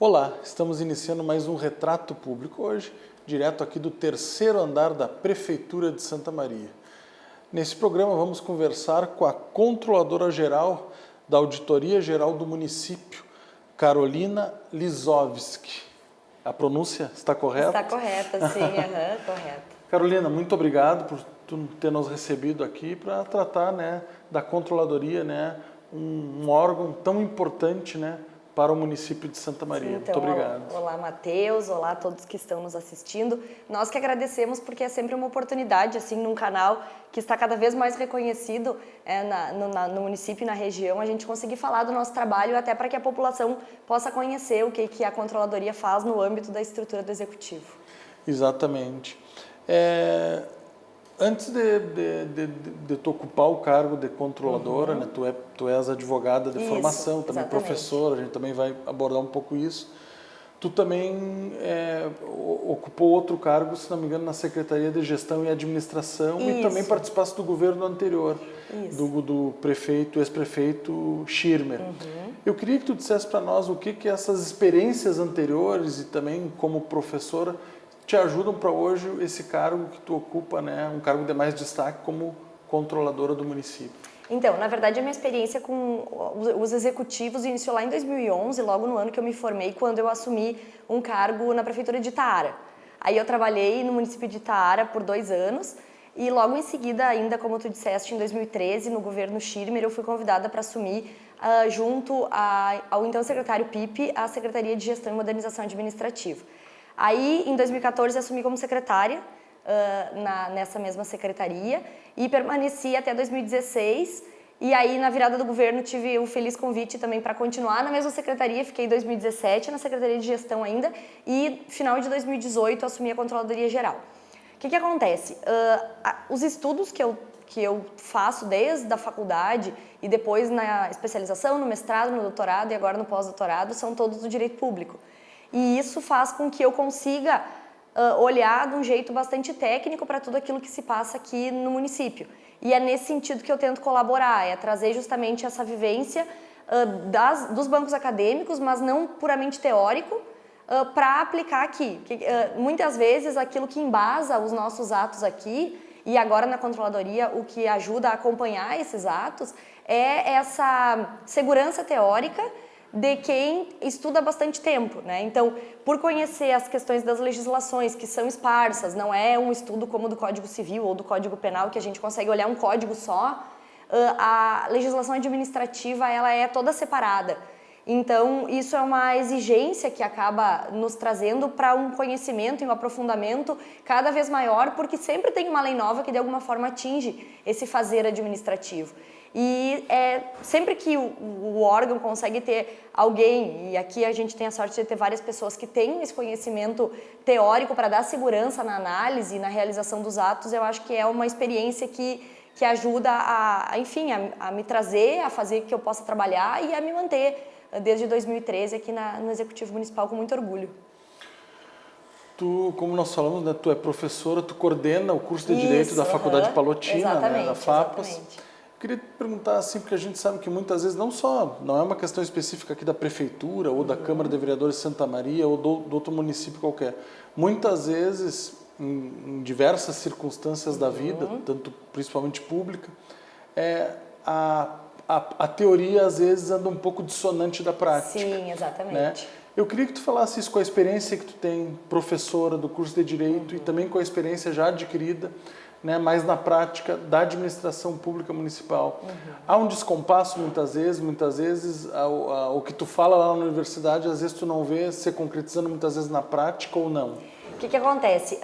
Olá, estamos iniciando mais um Retrato Público hoje, direto aqui do terceiro andar da Prefeitura de Santa Maria. Nesse programa vamos conversar com a Controladora-Geral da Auditoria Geral do Município, Carolina Lisovski. A pronúncia está correta? Está correta, sim, correta. Carolina, muito obrigado por tu ter nos recebido aqui para tratar, da Controladoria, um órgão tão importante, para o município de Santa Maria. Então, muito obrigado. Olá, Matheus. Olá a todos que estão nos assistindo. Nós que agradecemos porque é sempre uma oportunidade, assim, num canal que está cada vez mais reconhecido no município e na região, a gente conseguir falar do nosso trabalho até para que a população possa conhecer o que a Controladoria faz no âmbito da estrutura do Executivo. Exatamente. Antes de tu ocupar o cargo de controladora, tu és advogada de formação, também exatamente. Professora, a gente também vai abordar um pouco isso. Tu também ocupou outro cargo, se não me engano, na Secretaria de Gestão e Administração e também participaste do governo anterior, do prefeito, ex-prefeito Schirmer. Eu queria que tu dissesse para nós o que essas experiências anteriores e também como professora te ajudam para hoje esse cargo que tu ocupa, um cargo de mais destaque como controladora do município. Então, na verdade, a minha experiência com os executivos iniciou lá em 2011, logo no ano que eu me formei, quando eu assumi um cargo na Prefeitura de Itaara. Aí eu trabalhei no município de Itaara por 2 anos e logo em seguida, ainda como tu disseste, em 2013, no governo Schirmer, eu fui convidada para assumir, junto ao então secretário Pipe, a Secretaria de Gestão e Modernização Administrativa. Aí, em 2014, assumi como secretária nessa mesma secretaria e permaneci até 2016. E aí, na virada do governo, tive o feliz convite também para continuar na mesma secretaria. Fiquei em 2017 na Secretaria de Gestão ainda e, final de 2018, assumi a Controladoria Geral. O que acontece? Os estudos que eu faço desde a faculdade e depois na especialização, no mestrado, no doutorado e agora no pós-doutorado, são todos do direito público. E isso faz com que eu consiga olhar de um jeito bastante técnico para tudo aquilo que se passa aqui no município. E é nesse sentido que eu tento colaborar, é trazer justamente essa vivência dos bancos acadêmicos, mas não puramente teórico, para aplicar aqui. Muitas vezes aquilo que embasa os nossos atos aqui, e agora na Controladoria o que ajuda a acompanhar esses atos, é essa segurança teórica de quem estuda há bastante tempo, Então, por conhecer as questões das legislações, que são esparsas, não é um estudo como o do Código Civil ou do Código Penal, que a gente consegue olhar um código só, a legislação administrativa, ela é toda separada. Então, isso é uma exigência que acaba nos trazendo para um conhecimento e um aprofundamento cada vez maior, porque sempre tem uma lei nova que de alguma forma atinge esse fazer administrativo. E sempre que o órgão consegue ter alguém, e aqui a gente tem a sorte de ter várias pessoas que têm esse conhecimento teórico para dar segurança na análise e na realização dos atos, eu acho que é uma experiência que ajuda a me trazer, a fazer que eu possa trabalhar e a me manter desde 2013 aqui no Executivo Municipal com muito orgulho. Tu, como nós falamos, tu é professora, tu coordena o curso de Direito da Faculdade Palotina, da FAPAS. Exatamente. Queria te perguntar assim, porque a gente sabe que muitas vezes não é uma questão específica aqui da Prefeitura ou da Câmara de Vereadores de Santa Maria ou do outro município qualquer. Muitas vezes, em diversas circunstâncias da vida, tanto principalmente pública, a teoria às vezes anda um pouco dissonante da prática. Sim, exatamente. Eu queria que tu falasse isso com a experiência que tu tem, professora do curso de Direito e também com a experiência já adquirida, mais na prática da administração pública municipal. Há um descompasso muitas vezes o que tu fala lá na universidade, às vezes tu não vê se concretizando muitas vezes na prática ou não. O que acontece?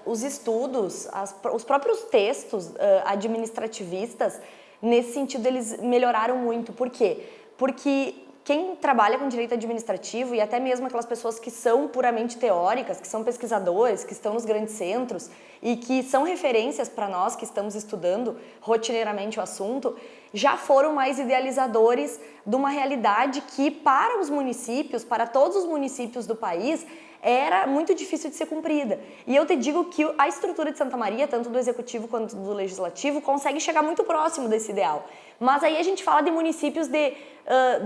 Os estudos, os próprios textos administrativistas, nesse sentido eles melhoraram muito. Por quê? Porque quem trabalha com direito administrativo e até mesmo aquelas pessoas que são puramente teóricas, que são pesquisadores, que estão nos grandes centros e que são referências para nós que estamos estudando rotineiramente o assunto, já foram mais idealizadores de uma realidade que para os municípios, para todos os municípios do país, era muito difícil de ser cumprida. E eu te digo que a estrutura de Santa Maria, tanto do Executivo quanto do Legislativo, consegue chegar muito próximo desse ideal. Mas aí a gente fala de municípios de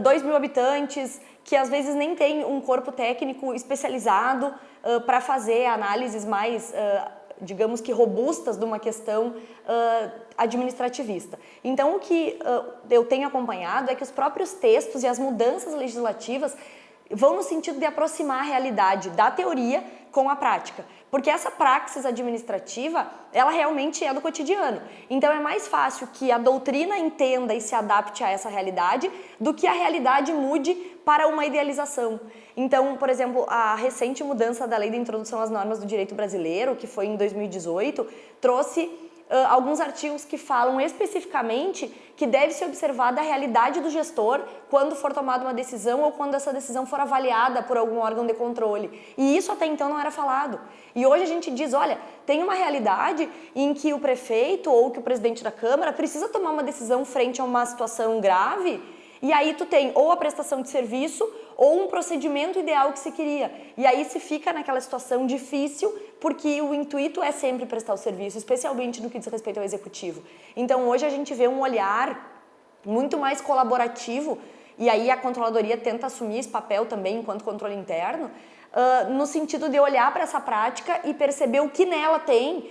2.000 habitantes, que às vezes nem tem um corpo técnico especializado para fazer análises mais, digamos que robustas de uma questão administrativista. Então, o que eu tenho acompanhado é que os próprios textos e as mudanças legislativas vão no sentido de aproximar a realidade da teoria com a prática. Porque essa praxis administrativa, ela realmente é do cotidiano. Então é mais fácil que a doutrina entenda e se adapte a essa realidade do que a realidade mude para uma idealização. Então, por exemplo, a recente mudança da Lei de Introdução às Normas do Direito Brasileiro, que foi em 2018, trouxe alguns artigos que falam especificamente que deve ser observada a realidade do gestor quando for tomada uma decisão ou quando essa decisão for avaliada por algum órgão de controle. E isso até então não era falado. E hoje a gente diz, olha, tem uma realidade em que o prefeito ou que o presidente da Câmara precisa tomar uma decisão frente a uma situação grave. E aí tu tem ou a prestação de serviço ou um procedimento ideal que se queria. E aí se fica naquela situação difícil, porque o intuito é sempre prestar o serviço, especialmente no que diz respeito ao executivo. Então hoje a gente vê um olhar muito mais colaborativo, e aí a controladoria tenta assumir esse papel também enquanto controle interno, no sentido de olhar para essa prática e perceber o que nela tem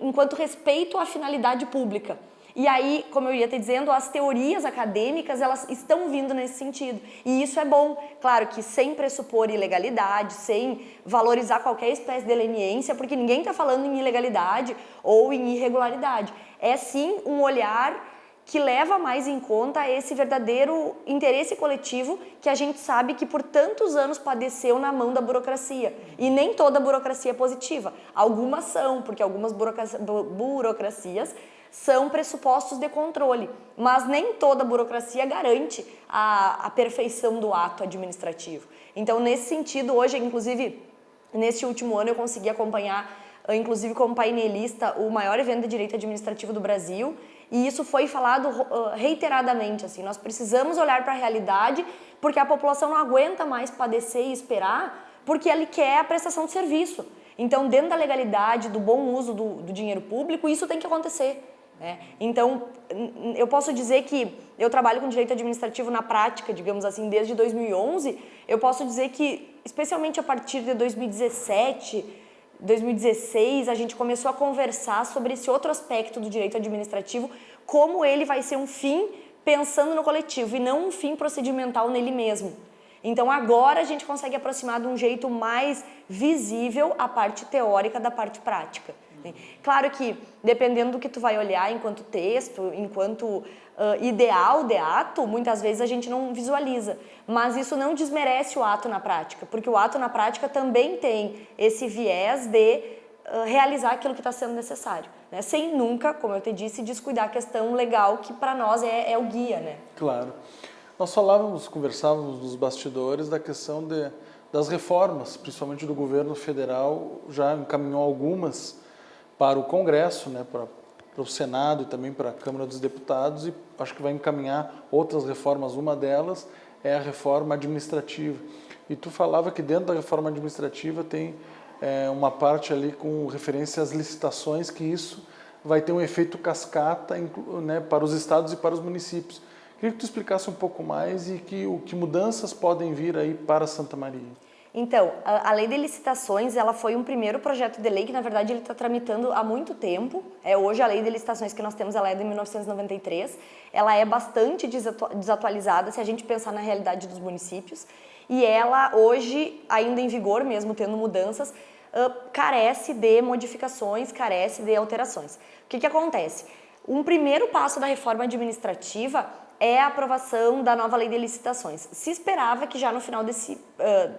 enquanto respeito à finalidade pública. E aí, como eu ia te dizendo, as teorias acadêmicas, elas estão vindo nesse sentido. E isso é bom, claro que sem pressupor ilegalidade, sem valorizar qualquer espécie de leniência, porque ninguém está falando em ilegalidade ou em irregularidade. É sim um olhar que leva mais em conta esse verdadeiro interesse coletivo que a gente sabe que por tantos anos padeceu na mão da burocracia. E nem toda burocracia é positiva. Algumas são, porque algumas burocracias são pressupostos de controle, mas nem toda burocracia garante a perfeição do ato administrativo. Então, nesse sentido, hoje, inclusive, neste último ano eu consegui acompanhar, inclusive como painelista, o maior evento de direito administrativo do Brasil, e isso foi falado reiteradamente, assim, nós precisamos olhar para a realidade, porque a população não aguenta mais padecer e esperar, porque ele quer a prestação de serviço. Então, dentro da legalidade, do bom uso do dinheiro público, isso tem que acontecer. Então, eu posso dizer que eu trabalho com direito administrativo na prática, digamos assim, desde 2011. Eu posso dizer que, especialmente a partir de 2017, 2016, a gente começou a conversar sobre esse outro aspecto do direito administrativo, como ele vai ser um fim pensando no coletivo e não um fim procedimental nele mesmo. Então, agora a gente consegue aproximar de um jeito mais visível a parte teórica da parte prática. Claro que, dependendo do que tu vai olhar enquanto texto, enquanto ideal de ato, muitas vezes a gente não visualiza. Mas isso não desmerece o ato na prática, porque o ato na prática também tem esse viés de realizar aquilo que está sendo necessário, né? Sem nunca, como eu te disse, descuidar a questão legal, que para nós é o guia, né? Claro. Nós conversávamos nos bastidores da questão das reformas, principalmente do governo federal, já encaminhou algumas para o Congresso, né, para o Senado e também para a Câmara dos Deputados, e acho que vai encaminhar outras reformas. Uma delas é a reforma administrativa. E tu falava que dentro da reforma administrativa tem uma parte ali com referência às licitações, que isso vai ter um efeito cascata, né, para os estados e para os municípios. Queria que tu explicasse um pouco mais e que mudanças podem vir aí para Santa Maria. Então, a lei de licitações, ela foi um primeiro projeto de lei que, na verdade, ele está tramitando há muito tempo. Hoje, a lei de licitações que nós temos, ela é de 1993. Ela é bastante desatualizada, se a gente pensar na realidade dos municípios. E ela, hoje, ainda em vigor, mesmo tendo mudanças, carece de modificações, carece de alterações. O que acontece? Um primeiro passo da reforma administrativa é a aprovação da nova lei de licitações. Se esperava que já no final desse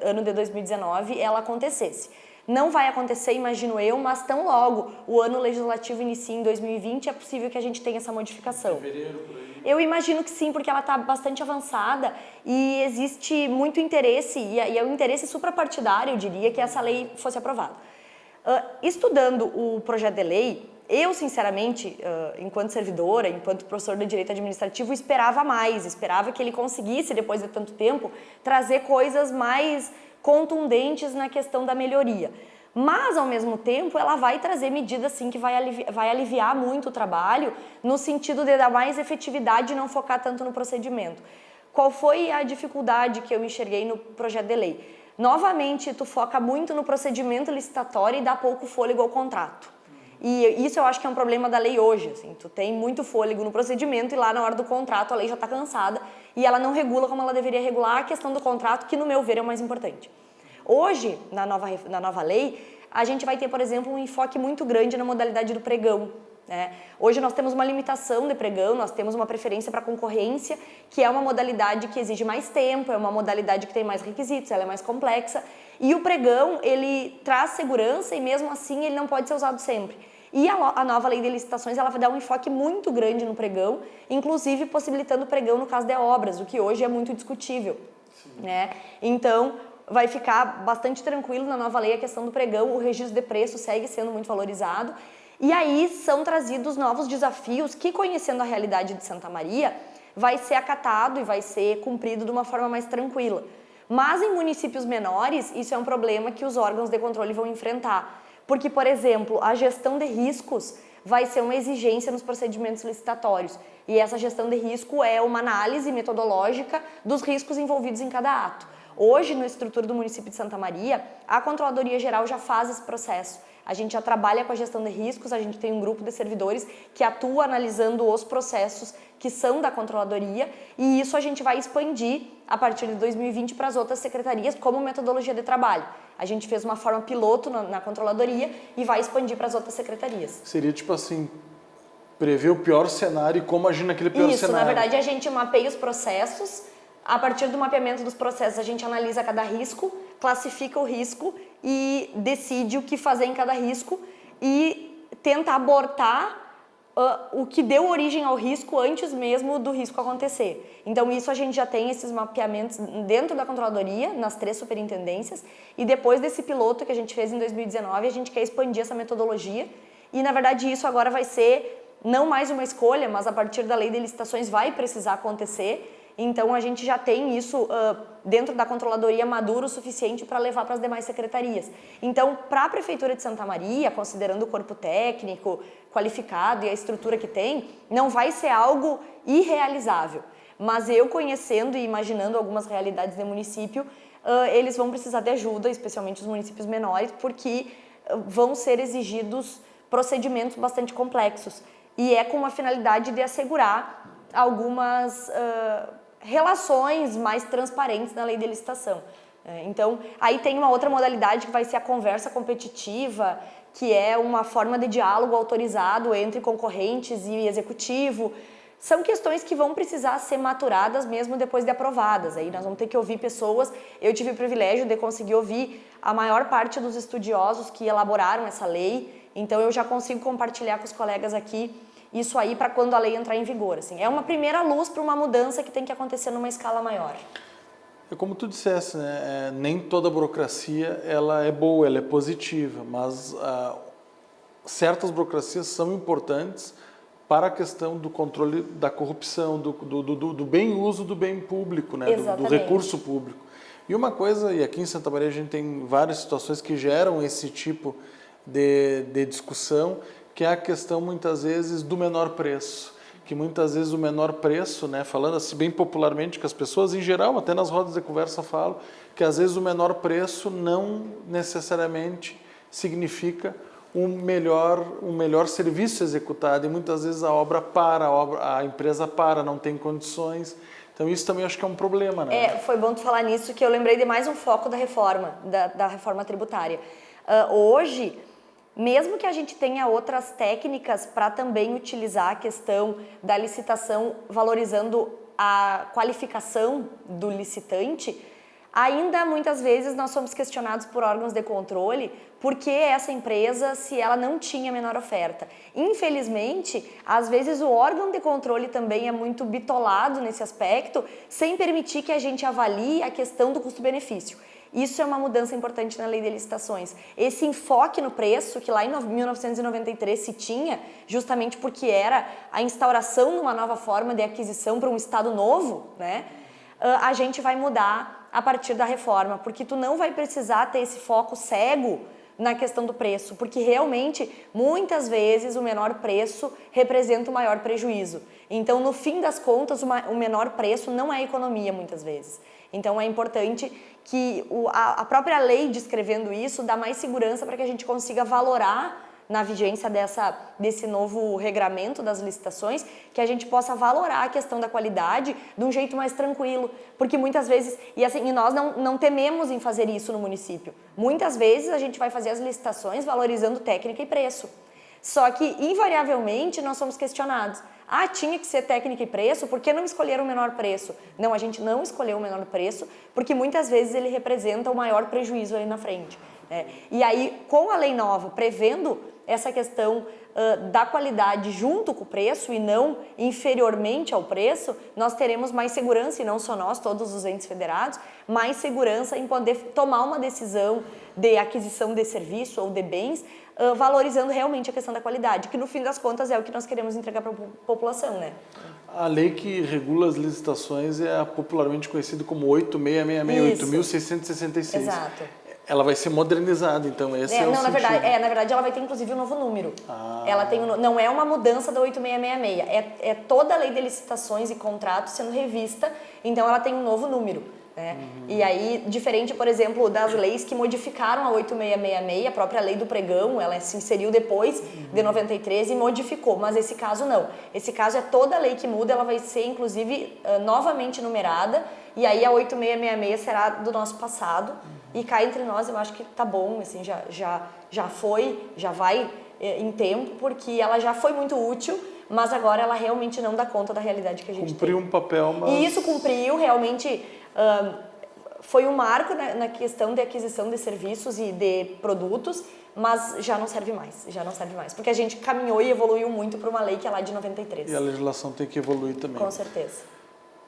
ano de 2019 ela acontecesse. Não vai acontecer, imagino eu, mas tão logo o ano legislativo inicia em 2020, é possível que a gente tenha essa modificação. Fevereiro, por aí. Eu imagino que sim, porque ela está bastante avançada e existe muito interesse, e é um interesse suprapartidário, eu diria, que essa lei fosse aprovada. Estudando o projeto de lei, eu, sinceramente, enquanto servidora, enquanto professor de Direito Administrativo, esperava mais, esperava que ele conseguisse, depois de tanto tempo, trazer coisas mais contundentes na questão da melhoria. Mas, ao mesmo tempo, ela vai trazer medidas, sim, que vai aliviar muito o trabalho, no sentido de dar mais efetividade e não focar tanto no procedimento. qual foi a dificuldade que eu enxerguei no projeto de lei? Novamente, tu foca muito no procedimento licitatório e dá pouco fôlego ao contrato. E isso eu acho que é um problema da lei hoje, assim, tu tem muito fôlego no procedimento e lá na hora do contrato a lei já está cansada e ela não regula como ela deveria regular a questão do contrato, que no meu ver é o mais importante. Hoje, na nova lei, a gente vai ter, por exemplo, um enfoque muito grande na modalidade do pregão. Hoje nós temos uma limitação de pregão, nós temos uma preferência para concorrência, que é uma modalidade que exige mais tempo, é uma modalidade que tem mais requisitos, ela é mais complexa, e o pregão, ele traz segurança e mesmo assim ele não pode ser usado sempre. E a nova lei de licitações, ela vai dar um enfoque muito grande no pregão, inclusive possibilitando o pregão no caso de obras, o que hoje é muito discutível. Então, vai ficar bastante tranquilo na nova lei a questão do pregão, o registro de preço segue sendo muito valorizado. E aí são trazidos novos desafios que, conhecendo a realidade de Santa Maria, vai ser acatado e vai ser cumprido de uma forma mais tranquila. Mas em municípios menores, isso é um problema que os órgãos de controle vão enfrentar. Porque, por exemplo, a gestão de riscos vai ser uma exigência nos procedimentos licitatórios. E essa gestão de risco é uma análise metodológica dos riscos envolvidos em cada ato. Hoje, na estrutura do município de Santa Maria, a Controladoria Geral já faz esse processo. A gente já trabalha com a gestão de riscos, a gente tem um grupo de servidores que atua analisando os processos que são da Controladoria e isso a gente vai expandir a partir de 2020 para as outras secretarias como metodologia de trabalho. A gente fez uma forma piloto na Controladoria e vai expandir para as outras secretarias. Seria tipo assim, prever o pior cenário e como agir naquele pior cenário. Isso, na verdade a gente mapeia os processos, a partir do mapeamento dos processos a gente analisa cada risco, classifica o risco e decide o que fazer em cada risco e tenta abortar o que deu origem ao risco antes mesmo do risco acontecer. Então isso a gente já tem esses mapeamentos dentro da Controladoria, nas 3 superintendências, e depois desse piloto que a gente fez em 2019, a gente quer expandir essa metodologia e na verdade isso agora vai ser não mais uma escolha, mas a partir da lei de licitações vai precisar acontecer. Então, a gente já tem isso dentro da Controladoria maduro o suficiente para levar para as demais secretarias. Então, para a Prefeitura de Santa Maria, considerando o corpo técnico, qualificado e a estrutura que tem, não vai ser algo irrealizável. Mas eu conhecendo e imaginando algumas realidades do município, eles vão precisar de ajuda, especialmente os municípios menores, porque vão ser exigidos procedimentos bastante complexos. E é com a finalidade de assegurar algumas relações mais transparentes na lei de licitação. Então, aí tem uma outra modalidade que vai ser a conversa competitiva, que é uma forma de diálogo autorizado entre concorrentes e executivo. São questões que vão precisar ser maturadas mesmo depois de aprovadas. Aí nós vamos ter que ouvir pessoas. Eu tive o privilégio de conseguir ouvir a maior parte dos estudiosos que elaboraram essa lei, então eu já consigo compartilhar com os colegas aqui isso aí para quando a lei entrar em vigor. Assim. É uma primeira luz para uma mudança que tem que acontecer numa escala maior. É como tu disseste, né? Nem toda burocracia ela é boa, ela é positiva, mas certas burocracias são importantes para a questão do controle da corrupção, do bem uso do bem público, né? do recurso público. E uma coisa, e aqui em Santa Maria a gente tem várias situações que geram esse tipo de discussão, que é a questão, muitas vezes, do menor preço. Que muitas vezes o menor preço, né, falando assim bem popularmente, que as pessoas em geral, até nas rodas de conversa falam, que às vezes o menor preço não necessariamente significa um melhor serviço executado. E muitas vezes a obra para, a empresa para, não tem condições. Então isso também acho que é um problema, né? Foi bom tu falar nisso, que eu lembrei de mais um foco da reforma, da reforma tributária. Hoje, mesmo que a gente tenha outras técnicas para também utilizar a questão da licitação valorizando a qualificação do licitante, ainda muitas vezes nós somos questionados por órgãos de controle por que essa empresa, se ela não tinha menor oferta. Infelizmente, às vezes o órgão de controle também é muito bitolado nesse aspecto, sem permitir que a gente avalie a questão do custo-benefício. Isso é uma mudança importante na lei de licitações. Esse enfoque no preço, que lá em 1993 se tinha, justamente porque era a instauração de uma nova forma de aquisição para um estado novo, né? A gente vai mudar a partir da reforma, porque tu não vai precisar ter esse foco cego na questão do preço, porque realmente, muitas vezes, o menor preço representa o maior prejuízo. Então, no fim das contas, o menor preço não é economia, muitas vezes. Então, é importante que a própria lei descrevendo isso dá mais segurança para que a gente consiga valorar na vigência desse novo regramento das licitações, que a gente possa valorar a questão da qualidade de um jeito mais tranquilo, porque muitas vezes, e nós não tememos em fazer isso no município, muitas vezes a gente vai fazer as licitações valorizando técnica e preço, só que invariavelmente nós somos questionados, tinha que ser técnica e preço, por que não escolher o menor preço? Não, a gente não escolheu o menor preço, porque muitas vezes ele representa o maior prejuízo ali na frente. E aí, com a lei nova, prevendo essa questão da qualidade junto com o preço e não inferiormente ao preço, nós teremos mais segurança, e não só nós, todos os entes federados, mais segurança em poder tomar uma decisão de aquisição de serviço ou de bens, valorizando realmente a questão da qualidade, que no fim das contas é o que nós queremos entregar para a população, né? A lei que regula as licitações é popularmente conhecida como 8.666, 8.666. Exato. Ela vai ser modernizada, então esse é o não, sentido. na verdade ela vai ter inclusive um novo número. Ela tem não é uma mudança da 8666, é toda a lei de licitações e contratos sendo revista, então ela tem um novo número. E aí, diferente, por exemplo, das leis que modificaram a 8666, a própria lei do pregão, ela se inseriu depois de 93 e modificou, mas esse caso não. Esse caso é toda a lei que muda, ela vai ser inclusive novamente numerada, e aí a 8666 será do nosso passado. E cá entre nós, eu acho que tá bom, assim, já vai em tempo, porque ela já foi muito útil, mas agora ela realmente não dá conta da realidade que a gente cumpriu tem. Um papel, mas... E isso cumpriu, realmente foi um marco na questão de aquisição de serviços e de produtos, mas já não serve mais, porque a gente caminhou e evoluiu muito para uma lei que é lá de 93. E a legislação tem que evoluir também. Com certeza.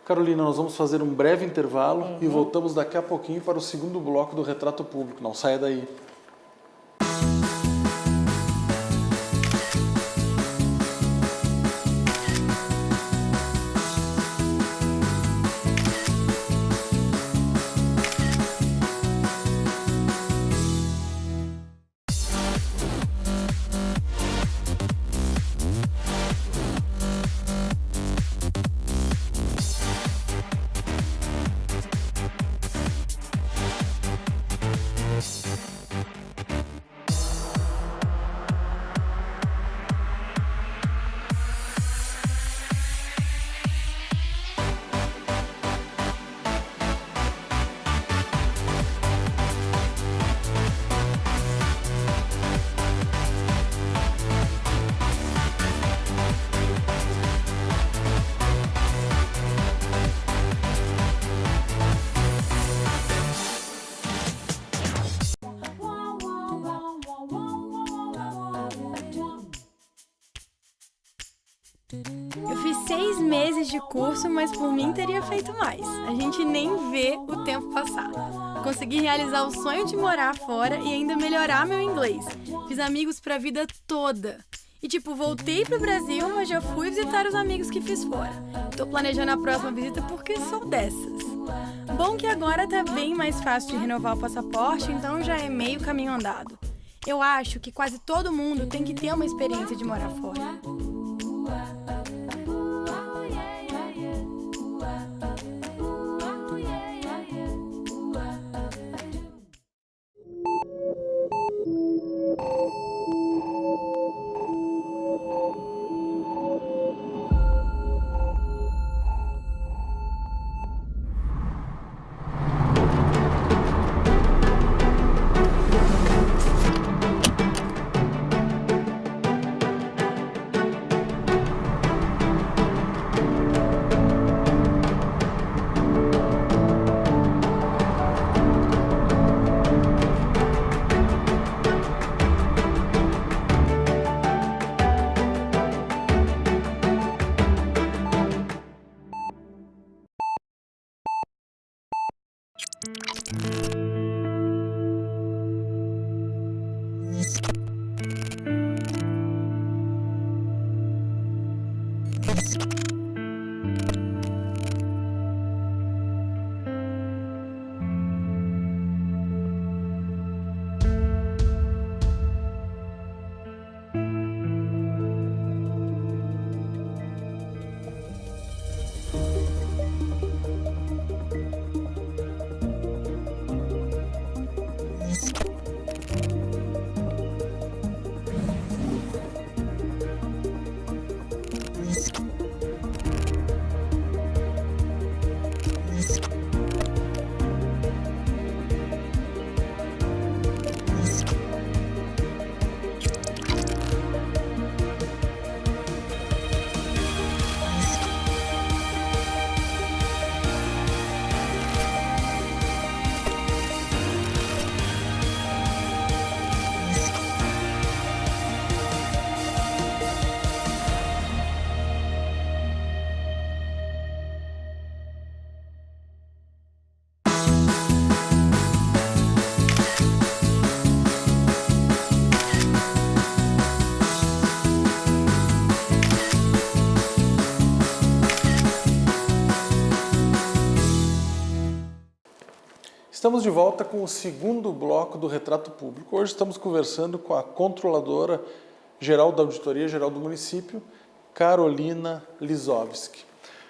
Carolina, nós vamos fazer um breve intervalo e voltamos daqui a pouquinho para o segundo bloco do Retrato Público. Não saia daí. Eu fiz 6 meses de curso, mas por mim teria feito mais. A gente nem vê o tempo passar. Consegui realizar o sonho de morar fora e ainda melhorar meu inglês. Fiz amigos pra vida toda. E voltei pro Brasil, mas já fui visitar os amigos que fiz fora. Tô planejando a próxima visita porque sou dessas. Bom que agora tá bem mais fácil de renovar o passaporte, então já é meio caminho andado. Eu acho que quase todo mundo tem que ter uma experiência de morar fora. Estamos de volta com o segundo bloco do Retrato Público. Hoje estamos conversando com a Controladora Geral da Auditoria Geral do Município, Carolina Lisowski.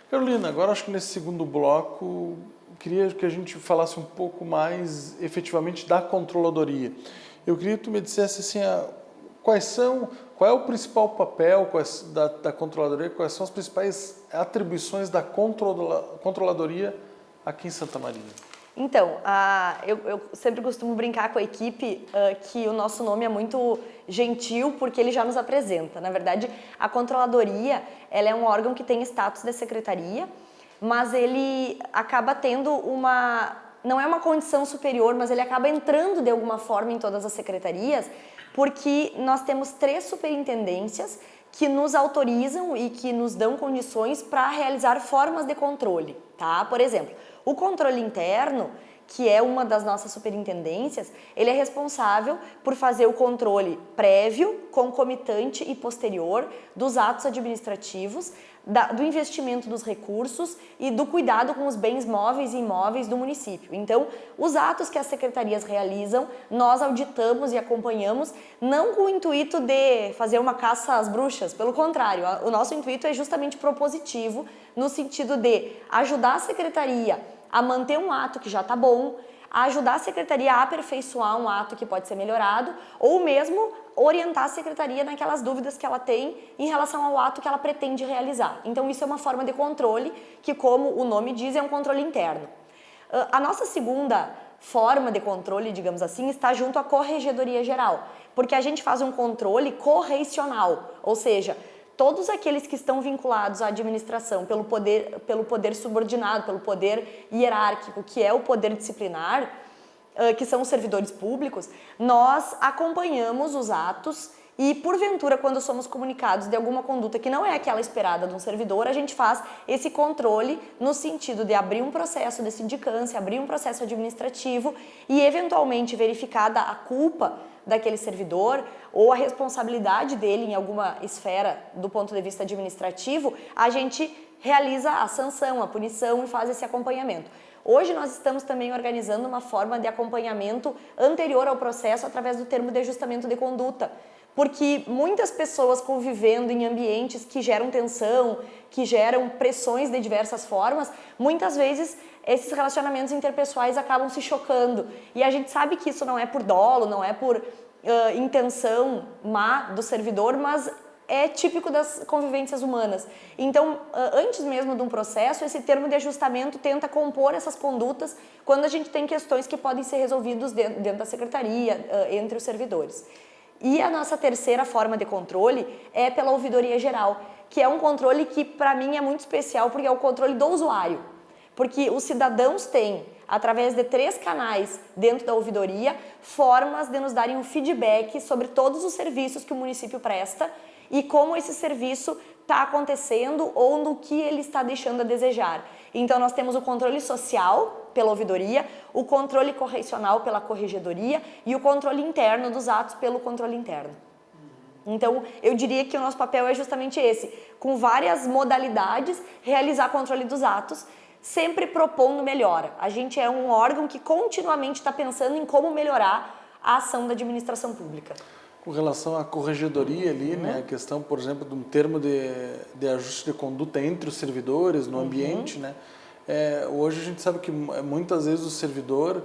Carolina, agora acho que nesse segundo bloco queria que a gente falasse um pouco mais efetivamente da Controladoria. Eu queria que tu me dissesse assim, qual é o principal papel da Controladoria, quais são as principais atribuições da Controladoria aqui em Santa Maria? Então, eu sempre costumo brincar com a equipe que o nosso nome é muito gentil porque ele já nos apresenta. Na verdade, a Controladoria ela é um órgão que tem status de secretaria, mas ele acaba tendo não é uma condição superior, mas ele acaba entrando de alguma forma em todas as secretarias, porque nós temos 3 superintendências que nos autorizam e que nos dão condições para realizar formas de controle, tá? Por exemplo, o controle interno, que é uma das nossas superintendências, ele é responsável por fazer o controle prévio, concomitante e posterior dos atos administrativos, do investimento dos recursos e do cuidado com os bens móveis e imóveis do município. Então, os atos que as secretarias realizam, nós auditamos e acompanhamos, não com o intuito de fazer uma caça às bruxas, pelo contrário, o nosso intuito é justamente propositivo, no sentido de ajudar a secretaria a manter um ato que já está bom, a ajudar a secretaria a aperfeiçoar um ato que pode ser melhorado, ou mesmo orientar a secretaria naquelas dúvidas que ela tem em relação ao ato que ela pretende realizar. Então, isso é uma forma de controle que, como o nome diz, é um controle interno. A nossa segunda forma de controle, digamos assim, está junto à Corregedoria Geral, porque a gente faz um controle correicional, ou seja, todos aqueles que estão vinculados à administração pelo poder subordinado, pelo poder hierárquico, que é o poder disciplinar, que são os servidores públicos, nós acompanhamos os atos e, porventura, quando somos comunicados de alguma conduta que não é aquela esperada de um servidor, a gente faz esse controle no sentido de abrir um processo de sindicância, abrir um processo administrativo e, eventualmente, verificada a culpa daquele servidor ou a responsabilidade dele em alguma esfera do ponto de vista administrativo, a gente realiza a sanção, a punição e faz esse acompanhamento. Hoje nós estamos também organizando uma forma de acompanhamento anterior ao processo através do termo de ajustamento de conduta, porque muitas pessoas convivendo em ambientes que geram tensão, que geram pressões de diversas formas, muitas vezes esses relacionamentos interpessoais acabam se chocando. E a gente sabe que isso não é por dolo, não é por intenção má do servidor, mas é típico das convivências humanas. Então, antes mesmo de um processo, esse termo de ajustamento tenta compor essas condutas quando a gente tem questões que podem ser resolvidas dentro da secretaria, entre os servidores. E a nossa terceira forma de controle é pela Ouvidoria Geral, que é um controle que, para mim, é muito especial, porque é o controle do usuário. Porque os cidadãos têm, através de 3 canais dentro da ouvidoria, formas de nos darem um feedback sobre todos os serviços que o município presta e como esse serviço está acontecendo ou no que ele está deixando a desejar. Então, nós temos o controle social pela ouvidoria, o controle correicional pela corregedoria e o controle interno dos atos pelo controle interno. Então, eu diria que o nosso papel é justamente esse, com várias modalidades, realizar controle dos atos, sempre propondo melhora. A gente é um órgão que continuamente está pensando em como melhorar a ação da administração pública. Com relação à corregedoria ali, né, a questão, por exemplo, de um termo de ajuste de conduta entre os servidores no ambiente, né, hoje a gente sabe que muitas vezes o servidor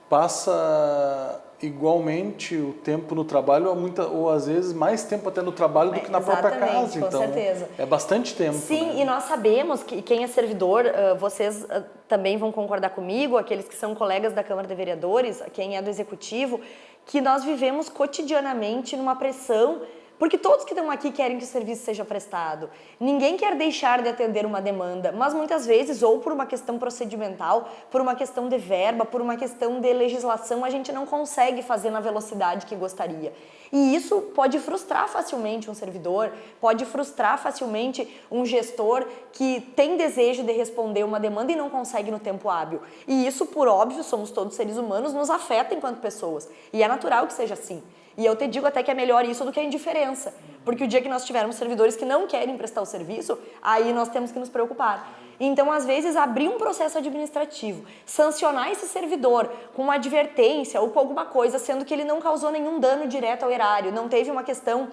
passa igualmente o tempo no trabalho ou às vezes mais tempo até no trabalho do que na própria casa. Com então, certeza. É bastante tempo. Sim, né? E nós sabemos que quem é servidor, vocês também vão concordar comigo, aqueles que são colegas da Câmara de Vereadores, quem é do Executivo, que nós vivemos cotidianamente numa pressão, porque todos que estão aqui querem que o serviço seja prestado. Ninguém quer deixar de atender uma demanda, mas muitas vezes, ou por uma questão procedimental, por uma questão de verba, por uma questão de legislação, a gente não consegue fazer na velocidade que gostaria. E isso pode frustrar facilmente um servidor, pode frustrar facilmente um gestor que tem desejo de responder uma demanda e não consegue no tempo hábil. E isso, por óbvio, somos todos seres humanos, nos afeta enquanto pessoas. E é natural que seja assim. E eu te digo até que é melhor isso do que a indiferença. Porque o dia que nós tivermos servidores que não querem prestar o serviço, aí nós temos que nos preocupar. Então, às vezes, abrir um processo administrativo, sancionar esse servidor com uma advertência ou com alguma coisa, sendo que ele não causou nenhum dano direto ao erário, não teve uma questão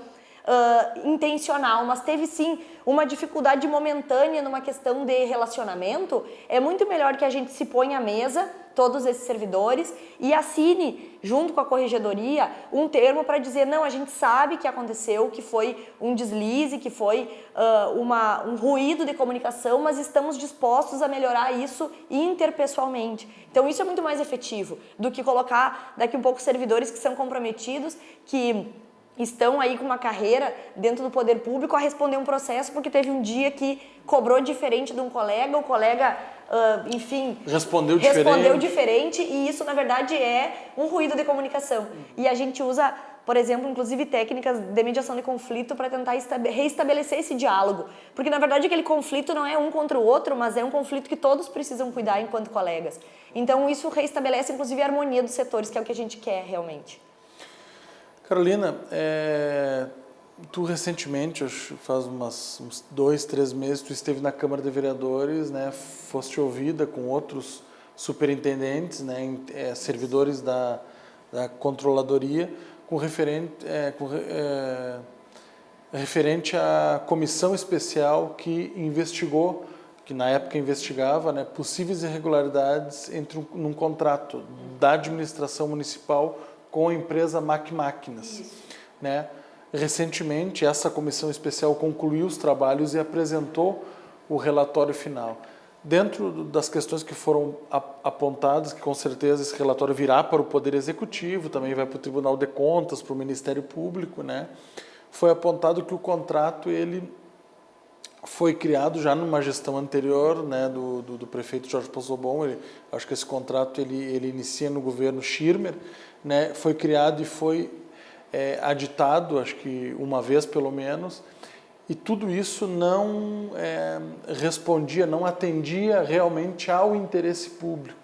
intencional, mas teve sim uma dificuldade momentânea numa questão de relacionamento, é muito melhor que a gente se ponha à mesa, todos esses servidores, e assine, junto com a corregedoria, um termo para dizer, não, a gente sabe que aconteceu, que foi um deslize, que foi um ruído de comunicação, mas estamos dispostos a melhorar isso interpessoalmente. Então isso é muito mais efetivo do que colocar daqui um pouco servidores que são comprometidos, que estão aí com uma carreira dentro do poder público a responder um processo porque teve um dia que cobrou diferente de um colega, o colega, enfim... Respondeu diferente e isso, na verdade, é um ruído de comunicação. E a gente usa, por exemplo, inclusive técnicas de mediação de conflito para tentar reestabelecer esse diálogo. Porque, na verdade, aquele conflito não é um contra o outro, mas é um conflito que todos precisam cuidar enquanto colegas. Então, isso reestabelece, inclusive, a harmonia dos setores, que é o que a gente quer realmente. Carolina, tu recentemente, acho que faz uns 2, 3 meses, tu esteve na Câmara de Vereadores, né, foste ouvida com outros superintendentes, né, servidores da Controladoria, referente à comissão especial que investigou, que na época investigava, né, possíveis irregularidades num contrato da administração municipal com a empresa Macmáquinas, né? Recentemente, essa comissão especial concluiu os trabalhos e apresentou o relatório final. Dentro das questões que foram apontadas, que com certeza esse relatório virá para o Poder Executivo, também vai para o Tribunal de Contas, para o Ministério Público, né? Foi apontado que o contrato ele foi criado já numa gestão anterior, né, do prefeito Jorge Pozzobon. Acho que esse contrato ele inicia no governo Schirmer, né, foi criado e foi aditado, acho que uma vez pelo menos, e tudo isso não respondia, não atendia realmente ao interesse público.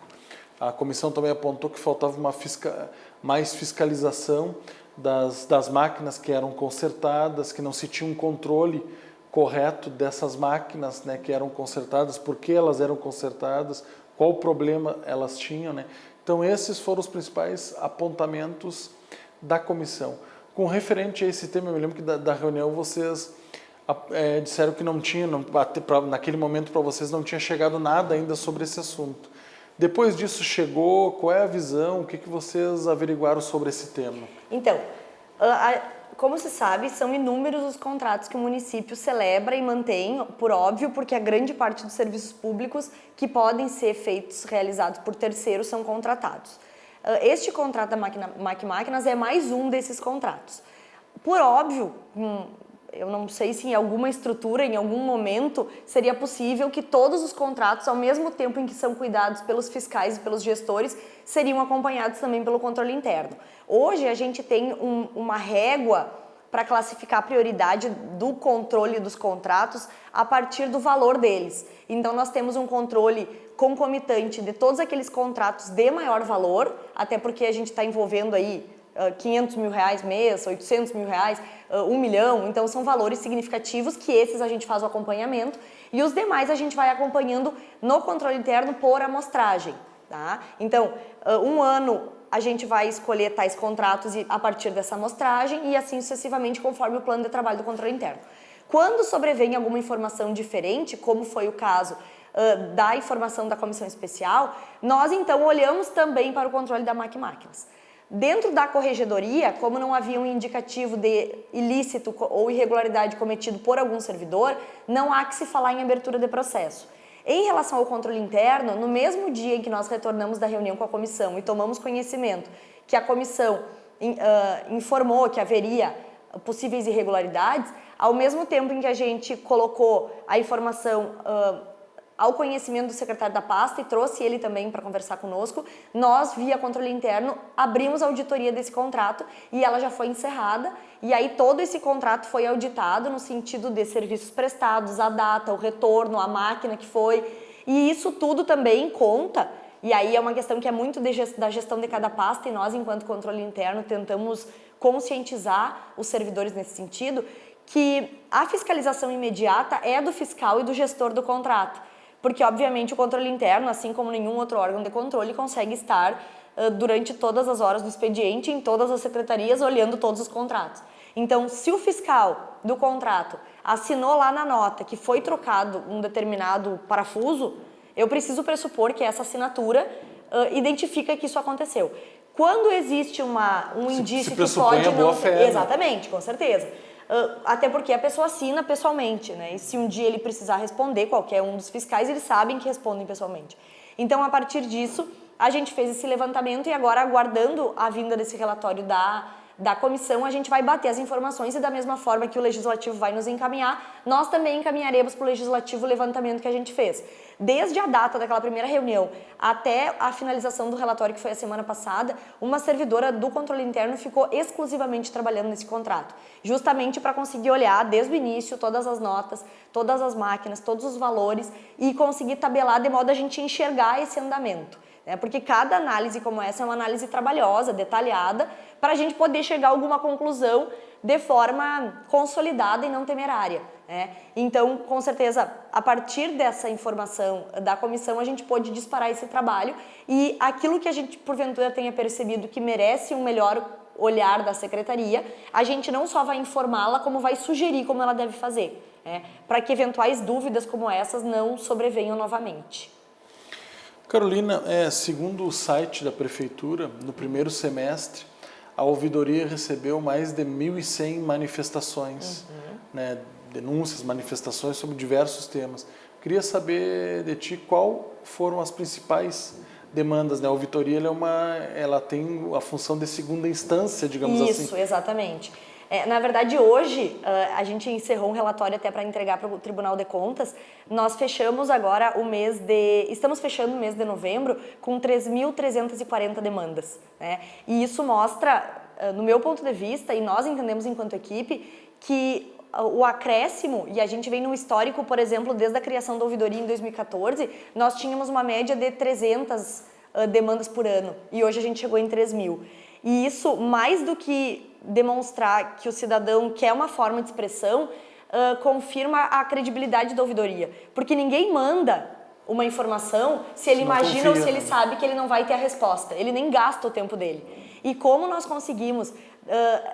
A comissão também apontou que faltava mais fiscalização das máquinas que eram consertadas, que não se tinha um controle correto dessas máquinas, né, que eram consertadas, por que elas eram consertadas, qual problema elas tinham, né? Então esses foram os principais apontamentos da comissão. Com referente a esse tema, eu me lembro que da reunião vocês disseram que não tinha, naquele momento para vocês não tinha chegado nada ainda sobre esse assunto. Depois disso chegou, qual é a visão, o que vocês averiguaram sobre esse tema? Então, como se sabe, são inúmeros os contratos que o município celebra e mantém, por óbvio, porque a grande parte dos serviços públicos que podem ser realizados por terceiros são contratados. Este contrato da Macmáquinas é mais um desses contratos. Por óbvio, eu não sei se em alguma estrutura, em algum momento, seria possível que todos os contratos, ao mesmo tempo em que são cuidados pelos fiscais e pelos gestores, seriam acompanhados também pelo controle interno. Hoje, a gente tem uma régua para classificar a prioridade do controle dos contratos a partir do valor deles. Então, nós temos um controle concomitante de todos aqueles contratos de maior valor, até porque a gente está envolvendo aí 500 mil reais mês, 800 mil reais, 1 milhão, então são valores significativos que esses a gente faz o acompanhamento e os demais a gente vai acompanhando no controle interno por amostragem, tá? Então, um ano a gente vai escolher tais contratos a partir dessa amostragem e assim sucessivamente conforme o plano de trabalho do controle interno. Quando sobrevém alguma informação diferente, como foi o caso da informação da comissão especial, nós então olhamos também para o controle da Macmáquinas. Dentro da corregedoria, como não havia um indicativo de ilícito ou irregularidade cometido por algum servidor, não há que se falar em abertura de processo. Em relação ao controle interno, no mesmo dia em que nós retornamos da reunião com a comissão e tomamos conhecimento que a comissão informou que haveria possíveis irregularidades, ao mesmo tempo em que a gente colocou a informação ao conhecimento do secretário da pasta e trouxe ele também para conversar conosco, nós, via controle interno, abrimos a auditoria desse contrato e ela já foi encerrada, e aí todo esse contrato foi auditado no sentido de serviços prestados, a data, o retorno, a máquina que foi, e isso tudo também conta, e aí é uma questão que é muito da gestão de cada pasta, e nós, enquanto controle interno, tentamos conscientizar os servidores nesse sentido, que a fiscalização imediata é do fiscal e do gestor do contrato. porque obviamente o controle interno, assim como nenhum outro órgão de controle, consegue estar durante todas as horas do expediente, em todas as secretarias, olhando todos os contratos. Então, se o fiscal do contrato assinou lá na nota que foi trocado um determinado parafuso, eu preciso pressupor que essa assinatura identifica que isso aconteceu. Quando existe um indício que pode não ser... Exatamente, com certeza. Até porque a pessoa assina pessoalmente, né? E se um dia ele precisar responder, qualquer um dos fiscais, eles sabem que respondem pessoalmente. Então, a partir disso, a gente fez esse levantamento e agora, aguardando a vinda desse relatório da comissão, a gente vai bater as informações e da mesma forma que o Legislativo vai nos encaminhar, nós também encaminharemos para o Legislativo o levantamento que a gente fez. Desde a data daquela primeira reunião até a finalização do relatório, que foi a semana passada, uma servidora do controle interno ficou exclusivamente trabalhando nesse contrato, justamente para conseguir olhar desde o início todas as notas, todas as máquinas, todos os valores e conseguir tabelar de modo a gente enxergar esse andamento. Porque cada análise como essa é uma análise trabalhosa, detalhada, para a gente poder chegar a alguma conclusão de forma consolidada e não temerária. Então, com certeza, a partir dessa informação da comissão, a gente pôde disparar esse trabalho e aquilo que a gente, porventura, tenha percebido que merece um melhor olhar da secretaria, a gente não só vai informá-la, como vai sugerir como ela deve fazer, para que eventuais dúvidas como essas não sobrevenham novamente. Carolina, segundo o site da Prefeitura, no primeiro semestre, a ouvidoria recebeu mais de 1.100 manifestações, denúncias, manifestações sobre diversos temas. Queria saber de ti qual foram as principais demandas. A ouvidoria ela tem a função de segunda instância, digamos assim. Isso, exatamente. Na verdade, hoje, a gente encerrou um relatório até para entregar para o Tribunal de Contas. Nós fechamos agora estamos fechando o mês de novembro com 3.340 demandas. E isso mostra, no meu ponto de vista, e nós entendemos enquanto equipe, que o acréscimo, e a gente vem no histórico, por exemplo, desde a criação da ouvidoria em 2014, nós tínhamos uma média de 300 demandas por ano, e hoje a gente chegou em 3.000. E isso, mais do que demonstrar que o cidadão quer uma forma de expressão, confirma a credibilidade da ouvidoria. Porque ninguém manda uma informação se ele imagina ou se ele sabe que ele não vai ter a resposta. Ele nem gasta o tempo dele. E como nós conseguimos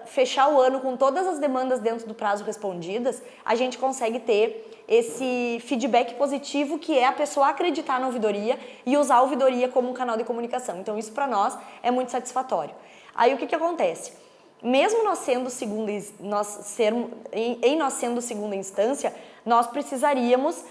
fechar o ano com todas as demandas dentro do prazo respondidas, a gente consegue ter esse feedback positivo, que é a pessoa acreditar na ouvidoria e usar a ouvidoria como um canal de comunicação. Então isso para nós é muito satisfatório. Aí o que acontece? Mesmo nós sendo segunda instância, nós precisaríamos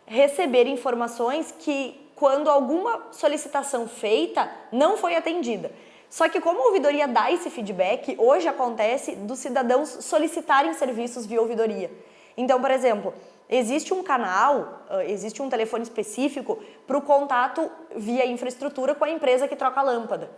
receber informações que, quando alguma solicitação feita, não foi atendida. Só que como a ouvidoria dá esse feedback, hoje acontece dos cidadãos solicitarem serviços via ouvidoria. Então, por exemplo, existe um canal, existe um telefone específico para o contato via infraestrutura com a empresa que troca a lâmpada.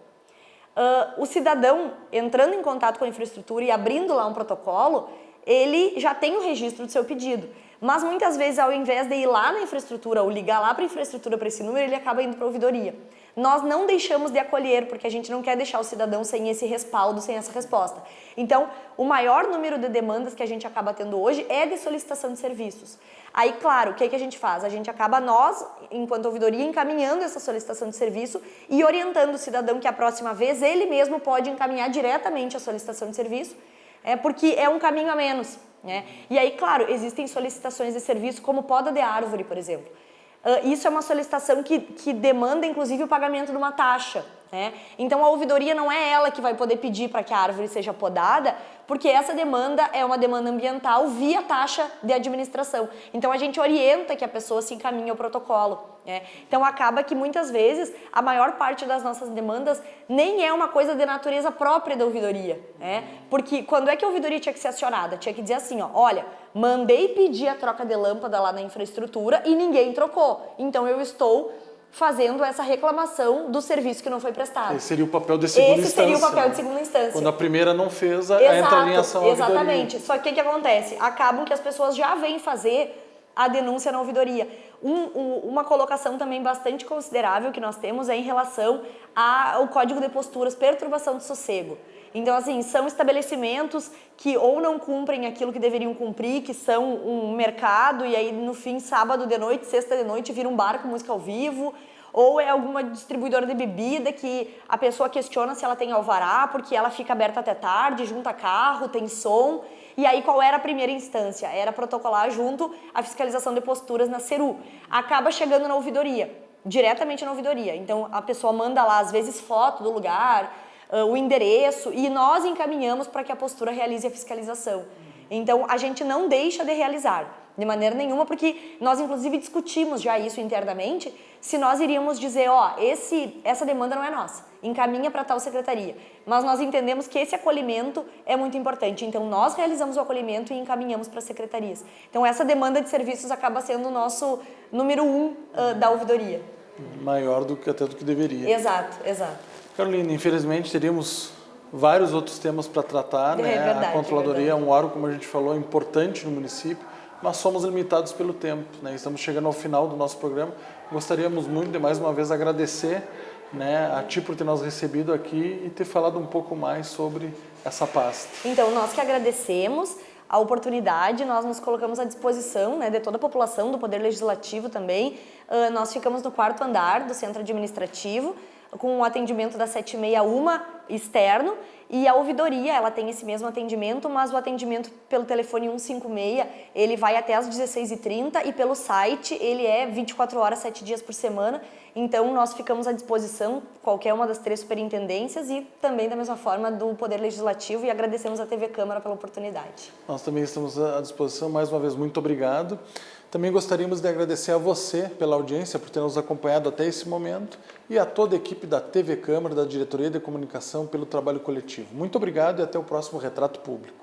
O cidadão entrando em contato com a infraestrutura e abrindo lá um protocolo, ele já tem o registro do seu pedido. Mas muitas vezes, ao invés de ir lá na infraestrutura ou ligar lá para a infraestrutura para esse número, ele acaba indo para a ouvidoria. Nós não deixamos de acolher, porque a gente não quer deixar o cidadão sem esse respaldo, sem essa resposta. Então, o maior número de demandas que a gente acaba tendo hoje é de solicitação de serviços. Aí, claro, o que a gente faz? A gente acaba, nós, enquanto ouvidoria, encaminhando essa solicitação de serviço e orientando o cidadão que a próxima vez ele mesmo pode encaminhar diretamente a solicitação de serviço, porque é um caminho a menos. E aí, claro, existem solicitações de serviço como poda de árvore, por exemplo. Isso é uma solicitação que demanda, inclusive, o pagamento de uma taxa. Então, a ouvidoria não é ela que vai poder pedir para que a árvore seja podada, porque essa demanda é uma demanda ambiental via taxa de administração. Então, a gente orienta que a pessoa se encaminhe ao protocolo. Então, acaba que, muitas vezes, a maior parte das nossas demandas nem é uma coisa de natureza própria da ouvidoria. Porque quando é que a ouvidoria tinha que ser acionada? Tinha que dizer assim, olha, mandei pedir a troca de lâmpada lá na infraestrutura e ninguém trocou. Então, eu estou fazendo essa reclamação do serviço que não foi prestado. Esse seria o papel de segunda instância. Esse seria o papel de segunda instância. Quando a primeira não fez, entra em ação a ouvidoria. Exatamente. Só que o que acontece? Acabam que as pessoas já vêm fazer a denúncia na ouvidoria. Uma colocação também bastante considerável que nós temos é em relação ao Código de Posturas, perturbação do sossego. Então, assim, são estabelecimentos que ou não cumprem aquilo que deveriam cumprir, que são um mercado, e aí no fim, sábado de noite, sexta de noite, vira um bar com música ao vivo, ou é alguma distribuidora de bebida que a pessoa questiona se ela tem alvará, porque ela fica aberta até tarde, junta carro, tem som. E aí qual era a primeira instância? Era protocolar junto à fiscalização de posturas na Ceru. Acaba chegando na ouvidoria, diretamente na ouvidoria. Então a pessoa manda lá, às vezes, foto do lugar, o endereço, e nós encaminhamos para que a postura realize a fiscalização. Então a gente não deixa de realizar, de maneira nenhuma, porque nós inclusive discutimos já isso internamente, se nós iríamos dizer, essa demanda não é nossa, encaminha para tal secretaria. Mas nós entendemos que esse acolhimento é muito importante, então nós realizamos o acolhimento e encaminhamos para as secretarias. Então essa demanda de serviços acaba sendo o nosso número 1 da ouvidoria. Maior até do que deveria. Exato. Carolina, infelizmente teríamos vários outros temas para tratar, né? Verdade, a Controladoria é um órgão, como a gente falou, importante no município, mas somos limitados pelo tempo, né? Estamos chegando ao final do nosso programa. Gostaríamos muito de mais uma vez agradecer, né, a ti por ter nos recebido aqui e ter falado um pouco mais sobre essa pasta. Então, nós que agradecemos a oportunidade, nós nos colocamos à disposição, né, de toda a população, do Poder Legislativo também. Nós ficamos no 4º andar do Centro Administrativo, com o atendimento das 7h30 a 1h externo, e a ouvidoria, ela tem esse mesmo atendimento, mas o atendimento pelo telefone 156, ele vai até às 16h30, e pelo site ele é 24 horas, 7 dias por semana. Então nós ficamos à disposição, qualquer uma das 3 superintendências, e também da mesma forma do Poder Legislativo, e agradecemos à TV Câmara pela oportunidade. Nós também estamos à disposição, mais uma vez, muito obrigado. Também gostaríamos de agradecer a você pela audiência, por ter nos acompanhado até esse momento, e a toda a equipe da TV Câmara, da Diretoria de Comunicação, pelo trabalho coletivo. Muito obrigado e até o próximo Retrato Público.